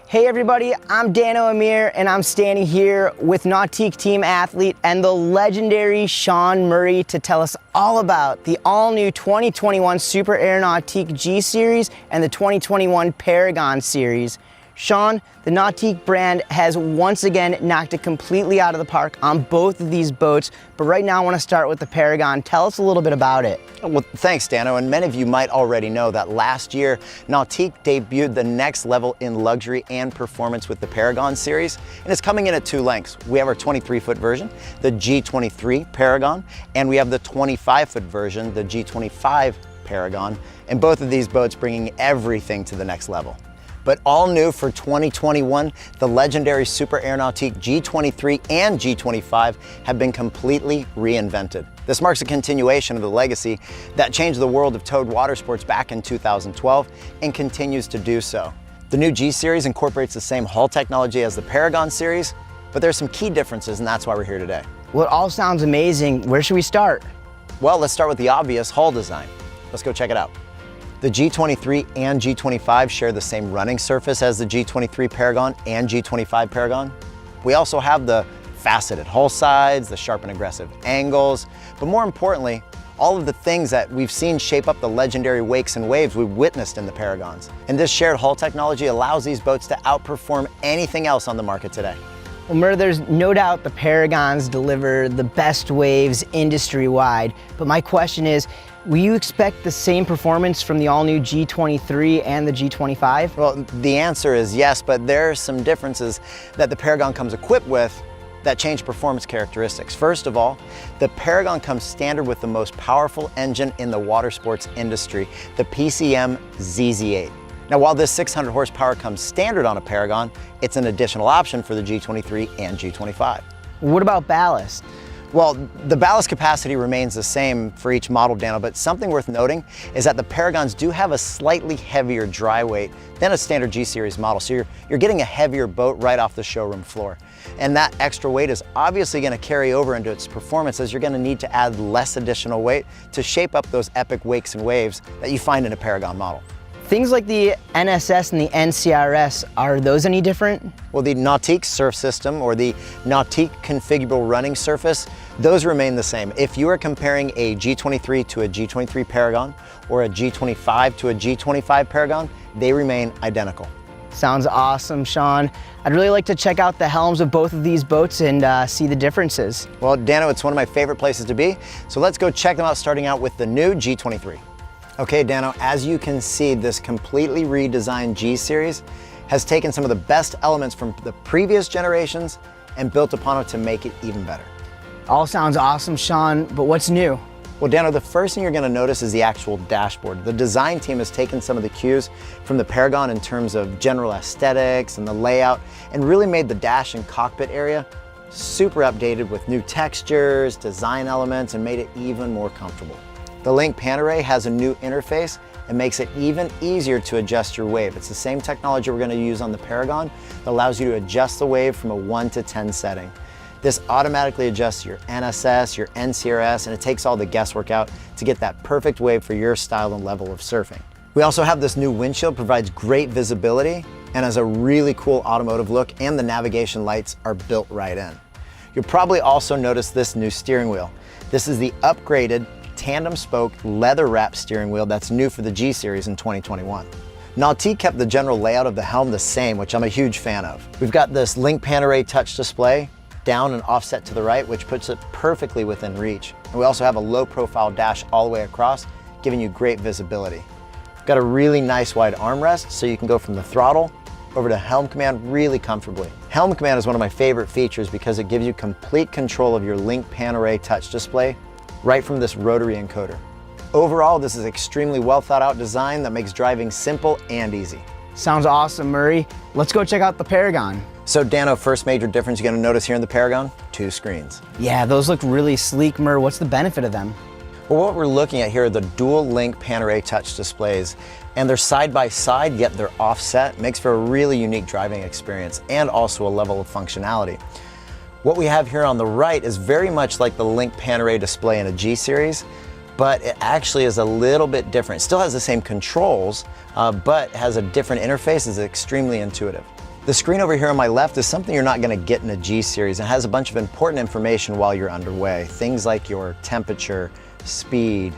Hey everybody, I'm Dano Amir and I'm standing here with Nautique team athlete and the legendary Sean Murray to tell us all about the all-new 2021 Super Air Nautique G Series and the 2021 Paragon Series. Sean, the Nautique brand has once again knocked it completely out of the park on both of these boats, but right now I want to start with the Paragon. Tell us a little bit about it. Well, thanks, Dano, and many of you might already know that last year, Nautique debuted the next level in luxury and performance with the Paragon series, and it's coming in at two lengths. We have our 23-foot version, the G23 Paragon, and we have the 25-foot version, the G25 Paragon, and both of these boats bringing everything to the next level. But all new for 2021, the legendary Super Air Nautique G23 and G25 have been completely reinvented. This marks a continuation of the legacy that changed the world of towed water sports back in 2012 and continues to do so. The new G Series incorporates the same hull technology as the Paragon series, but there's some key differences, and that's why we're here today. Well, it all sounds amazing. Where should we start? Well, let's start with the obvious hull design. Let's go check it out. The G23 and G25 share the same running surface as the G23 Paragon and G25 Paragon. We also have the faceted hull sides, the sharp and aggressive angles, but more importantly, all of the things that we've seen shape up the legendary wakes and waves we witnessed in the Paragons. And this shared hull technology allows these boats to outperform anything else on the market today. Well, Murr, there's no doubt the Paragons deliver the best waves industry-wide, but my question is, will you expect the same performance from the all-new G23 and the G25? Well, the answer is yes, but there are some differences that the Paragon comes equipped with that change performance characteristics. First of all, the Paragon comes standard with the most powerful engine in the water sports industry, the PCM ZZ8. Now, while this 600 horsepower comes standard on a Paragon, it's an additional option for the G23 and G25. What about ballast? Well, the ballast capacity remains the same for each model, Dano, but something worth noting is that the Paragons do have a slightly heavier dry weight than a standard G-Series model, so you're getting a heavier boat right off the showroom floor. And that extra weight is obviously going to carry over into its performance, as you're going to need to add less additional weight to shape up those epic wakes and waves that you find in a Paragon model. Things like the NSS and the NCRS, are those any different? Well, the Nautique surf system or the Nautique configurable running surface, those remain the same. If you are comparing a G23 to a G23 Paragon or a G25 to a G25 Paragon, they remain identical. Sounds awesome, Sean. I'd really like to check out the helms of both of these boats and see the differences. Well, Dano, it's one of my favorite places to be, so let's go check them out, starting out with the new G23. Okay, Dano, as you can see, this completely redesigned G Series has taken some of the best elements from the previous generations and built upon it to make it even better. All sounds awesome, Sean, but what's new? Well, Dano, the first thing you're going to notice is the actual dashboard. The design team has taken some of the cues from the Paragon in terms of general aesthetics and the layout, and really made the dash and cockpit area super updated with new textures, design elements, and made it even more comfortable. The Link Pan Array has a new interface and makes it even easier to adjust your wave. It's the same technology we're going to use on the Paragon that allows you to adjust the wave from a 1 to 10 setting. This automatically adjusts your NSS, your NCRS, and it takes all the guesswork out to get that perfect wave for your style and level of surfing. We also have this new windshield, provides great visibility and has a really cool automotive look, and the navigation lights are built right in. You'll probably also notice this new steering wheel. This is the upgraded tandem spoke leather wrapped steering wheel that's new for the G Series in 2021. Nautique kept the general layout of the helm the same, which I'm a huge fan of. We've got this Link Pan Array touch display down and offset to the right, which puts it perfectly within reach. And we also have a low profile dash all the way across, giving you great visibility. We've got a really nice wide armrest, so you can go from the throttle over to helm command really comfortably. Helm command is one of my favorite features because it gives you complete control of your Link Pan Array touch display right from this rotary encoder. Overall, this is extremely well thought out design that makes driving simple and easy. Sounds awesome, Murray. Let's go check out the Paragon. So Dano, first major difference you're going to notice here in the Paragon, 2 screens. Yeah, those look really sleek, Murr. What's the benefit of them? Well, what we're looking at here are the dual Link Pan Array touch displays, and they're side by side, yet they're offset. Makes for a really unique driving experience and also a level of functionality. What we have here on the right is very much like the Link Pan Array display in a G Series, but it actually is a little bit different. It still has the same controls, but has a different interface. It's extremely intuitive. The screen over here on my left is something you're not going to get in a G Series. It has a bunch of important information while you're underway. Things like your temperature, speed,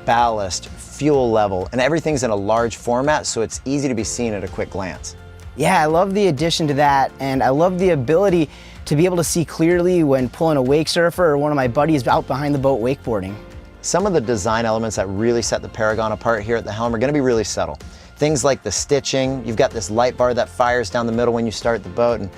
ballast, fuel level, and everything's in a large format, so it's easy to be seen at a quick glance. Yeah, I love the addition to that, and I love the ability to be able to see clearly when pulling a wake surfer or one of my buddies out behind the boat wakeboarding. Some of the design elements that really set the Paragon apart here at the helm are going to be really subtle. Things like the stitching, you've got this light bar that fires down the middle when you start the boat, and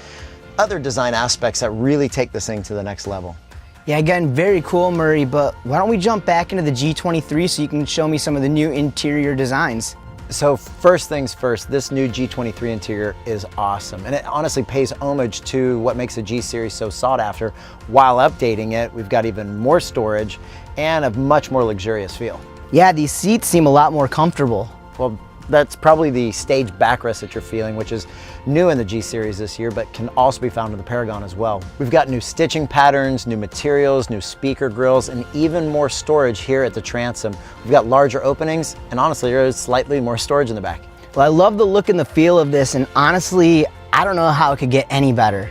other design aspects that really take this thing to the next level. Yeah, again, very cool, Murray, but why don't we jump back into the G23 so you can show me some of the new interior designs? So first things first, this new G23 interior is awesome, and it honestly pays homage to what makes the G Series so sought after. While updating it, we've got even more storage and a much more luxurious feel. Yeah, these seats seem a lot more comfortable. Well, that's probably the stage backrest that you're feeling, which is new in the G Series this year, but can also be found in the Paragon as well. We've got new stitching patterns, new materials, new speaker grills, and even more storage here at the transom. We've got larger openings, and honestly, there's slightly more storage in the back. Well, I love the look and the feel of this, and honestly, I don't know how it could get any better.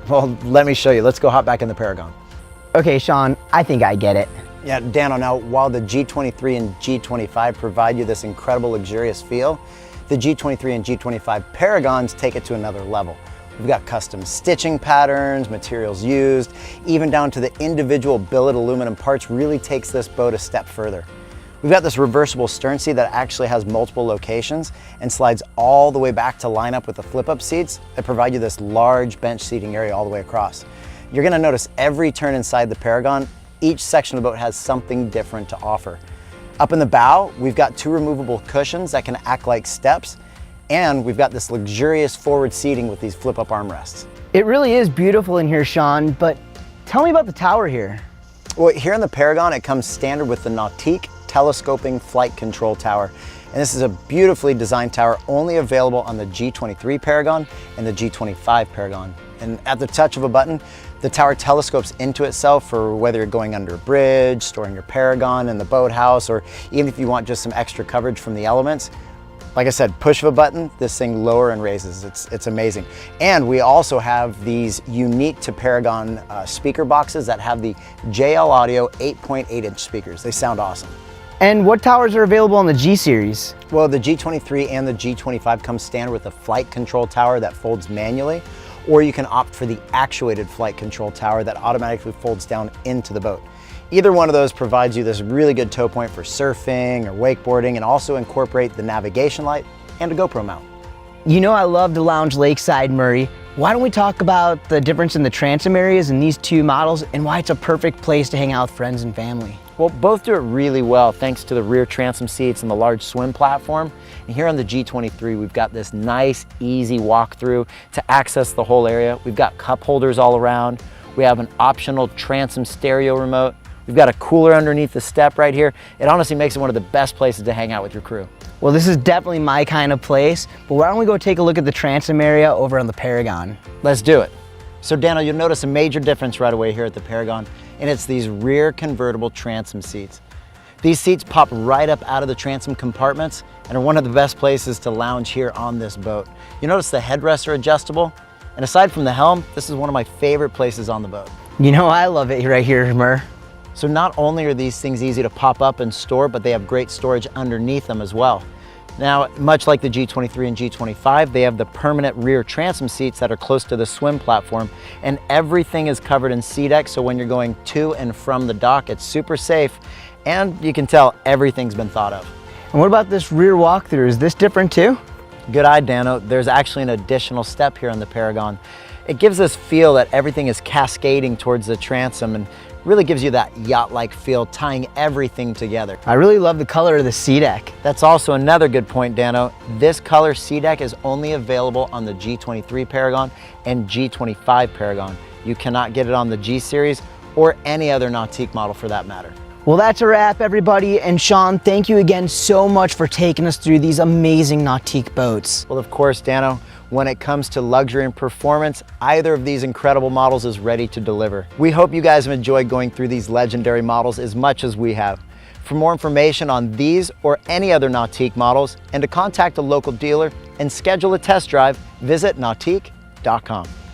Well, let me show you. Let's go hop back in the Paragon. Okay, Sean, I think I get it. Yeah, Dano, now while the G23 and G25 provide you this incredible luxurious feel, the G23 and G25 Paragons take it to another level. We've got custom stitching patterns, materials used, even down to the individual billet aluminum parts really takes this boat a step further. We've got this reversible stern seat that actually has multiple locations and slides all the way back to line up with the flip-up seats that provide you this large bench seating area all the way across. You're gonna notice every turn inside the Paragon, each section of the boat has something different to offer. Up in the bow, we've got two removable cushions that can act like steps, and we've got this luxurious forward seating with these flip-up armrests. It really is beautiful in here, Sean, but tell me about the tower here. Well, here in the Paragon, it comes standard with the Nautique telescoping flight control tower. And this is a beautifully designed tower only available on the G23 Paragon and the G25 Paragon. And at the touch of a button, the tower telescopes into itself for whether you're going under a bridge, storing your Paragon in the boathouse, or even if you want just some extra coverage from the elements. Like I said, push of a button, this thing lower and raises. It's amazing. And we also have these unique to Paragon speaker boxes that have the JL Audio 8.8-inch speakers. They sound awesome. And what towers are available on the G Series? Well, the G23 and the G25 come standard with a flight control tower that folds manually, or you can opt for the actuated flight control tower that automatically folds down into the boat. Either one of those provides you this really good tow point for surfing or wakeboarding, and also incorporate the navigation light and a GoPro mount. You know I love to lounge lakeside, Murray. Why don't we talk about the difference in the transom areas in these two models and why it's a perfect place to hang out with friends and family? Well, both do it really well thanks to the rear transom seats and the large swim platform. And here on the G23, we've got this nice, easy walkthrough to access the whole area. We've got cup holders all around. We have an optional transom stereo remote. We've got a cooler underneath the step right here. It honestly makes it one of the best places to hang out with your crew. Well, this is definitely my kind of place, but why don't we go take a look at the transom area over on the Paragon? Let's do it. So Dano, you'll notice a major difference right away here at the Paragon, and it's these rear convertible transom seats. These seats pop right up out of the transom compartments and are one of the best places to lounge here on this boat. You notice the headrests are adjustable, and aside from the helm, this is one of my favorite places on the boat. You know I love it right here, Mur. So not only are these things easy to pop up and store, but they have great storage underneath them as well. Now, much like the G23 and G25, they have the permanent rear transom seats that are close to the swim platform, and everything is covered in SeaDek, so when you're going to and from the dock, it's super safe, and you can tell everything's been thought of. And what about this rear walkthrough? Is this different too? Good eye, Dano. There's actually an additional step here on the Paragon. It gives this feel that everything is cascading towards the transom and really gives you that yacht-like feel, tying everything together. I really love the color of the SeaDek. That's also another good point, Dano. This color SeaDek is only available on the G23 Paragon and G25 Paragon. You cannot get it on the G Series or any other Nautique model for that matter. Well, that's a wrap, everybody. And Sean, thank you again so much for taking us through these amazing Nautique boats. Well, of course, Dano, when it comes to luxury and performance, either of these incredible models is ready to deliver. We hope you guys have enjoyed going through these legendary models as much as we have. For more information on these or any other Nautique models, and to contact a local dealer and schedule a test drive, visit nautique.com. Nautique.com.